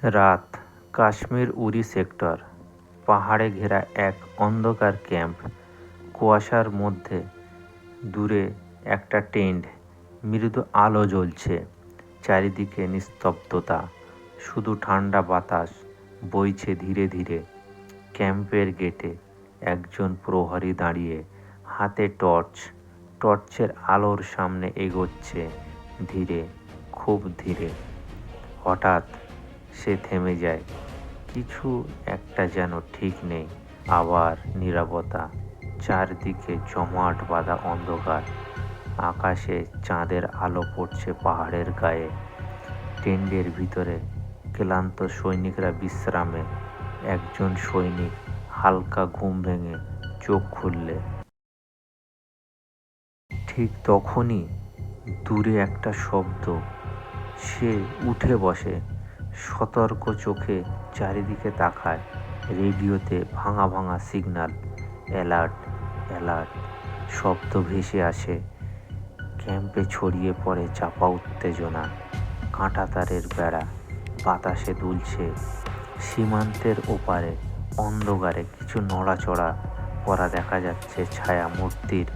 রাত, কাশ্মীর উরি সেক্টর, পাহাড়ে ঘেরা এক অন্ধকার ক্যাম্প, কুয়াশার মধ্যে দূরে একটা টেন্ট, মৃদু আলো জ্বলছে, চারিদিকে নিস্তব্ধতা, শুধু ঠান্ডা বাতাস বইছে ধীরে ধীরে। ক্যাম্পের গেটে একজন প্রহরী দাঁড়িয়ে, হাতে টর্চের আলোর সামনে এগোচ্ছে ধীরে, খুব ধীরে। হঠাৎ সে থেমে যায়, কিছু একটা যেন ঠিক নেই। আবার নীরবতা, চারদিকে জমাট বাঁধা অন্ধকার, আকাশে চাঁদের আলো পড়ছে পাহাড়ের গায়ে। টেন্টের ভিতরে ক্লান্ত সৈনিকরা বিশ্রামে। একজন সৈনিক হালকা ঘুম ভেঙে চোখ খুললে ঠিক তখনই দূরে একটা শব্দ। সে উঠে বসে, সতর্ক চোখে চারিদিকে তাকায়। রেডিওতে ভাঙা ভাঙা সিগন্যাল, অ্যালার্ট, অ্যালার্ট শব্দ ভেসে আসে। ক্যাম্পে ছড়িয়ে পড়ে চাপা উত্তেজনা। কাঁটাতারের বেড়া বাতাসে দুলছে। সীমান্তের ওপারে অন্ধকারে কিছু নড়াচড়া করা দেখা যাচ্ছে, ছায়া মূর্তির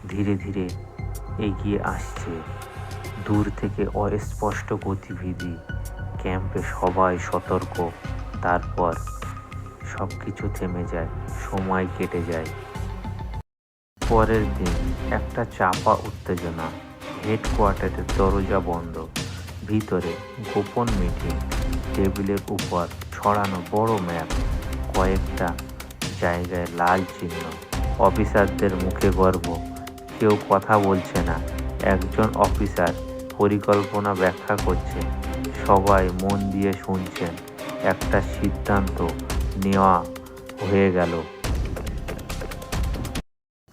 ধীরে ধীরে এগিয়ে আসছে। দূর থেকে অস্পষ্ট গতিবিধি। ক্যাম্পে সবাই সতর্ক। তারপর সব কিছু থেমে যায়, সময় কেটে যায়। পরের দিন একটা চাপা উত্তেজনা। হেডকোয়ার্টারের দরজা বন্ধ, ভিতরে গোপন মিটিং। টেবিলের উপর ছড়ানো বড় ম্যাপ, কয়েকটা জায়গায় লাল চিহ্ন। অফিসারদের মুখে গর্ব, কেউ কথা বলছে না। একজন অফিসার পরিকল্পনা ব্যাখ্যা করছে, সবাই মন দিয়ে শুনছেন। একটা সিদ্ধান্ত নেওয়া হয়ে গেল।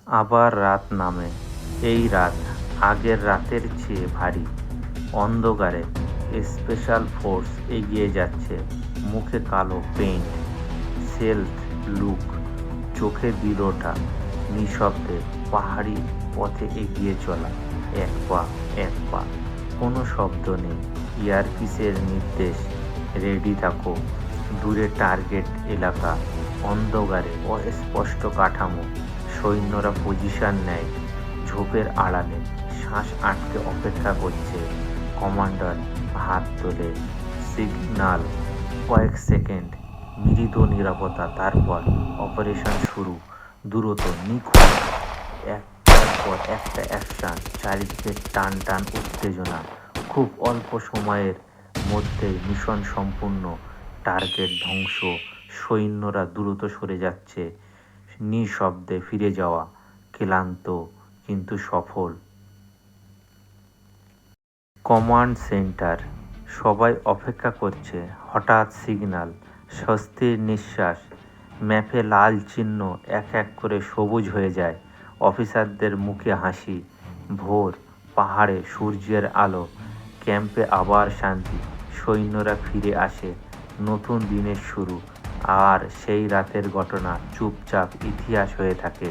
আবার রাত নামে। এই রাত আগের রাতের চেয়ে ভারী। অন্ধকারে স্পেশাল ফোর্স এগিয়ে যাচ্ছে, মুখে কালো পেইন্ট, সেলফ লুক, চোখে দৃঢ়তা। নিঃশব্দে পাহাড়ি পথে এগিয়ে চলা, এক পা এক পা, কোনো শব্দ নেই। ইয়ারপিসের নির্দেশ, রেডি থাকো। দূরে টার্গেট এলাকা, অন্ধকারে অস্পষ্ট কাঠামো। সৈন্যরা পজিশন নেয়, ঝোপের আড়ালে শ্বাস আটকে অপেক্ষা করছে। কমান্ডার হাত তোলে, সিগন্যাল। কয়েক সেকেন্ড মৃদু নীরবতা, তারপর অপারেশন শুরু। দ্রুত, নিখুঁত, একটার পর একটা অ্যাকশন। চারিদিকে টান টান উত্তেজনা। খুব অল্প সময়ের মধ্যেই মিশন সম্পূর্ণ, টার্গেট ধ্বংস। সৈন্যরা দ্রুত সরে যাচ্ছে, নিঃশব্দে ফিরে যাওয়া, ক্লান্ত কিন্তু সফল। কমান্ড সেন্টার, সবাই অপেক্ষা করছে। হঠাৎ সিগন্যাল, স্বস্তির নিঃশ্বাস। ম্যাপে লাল চিহ্ন এক এক করে সবুজ হয়ে যায়। অফিসারদের মুখে হাসি। ভোর, পাহাড়ে সূর্যের আলো। ক্যাম্পে আবার শান্তি। সৈন্যরা ফিরে আসে, নতুন দিনের শুরু। আর সেই রাতের ঘটনা চুপচাপ ইতিহাস হয়ে থাকে।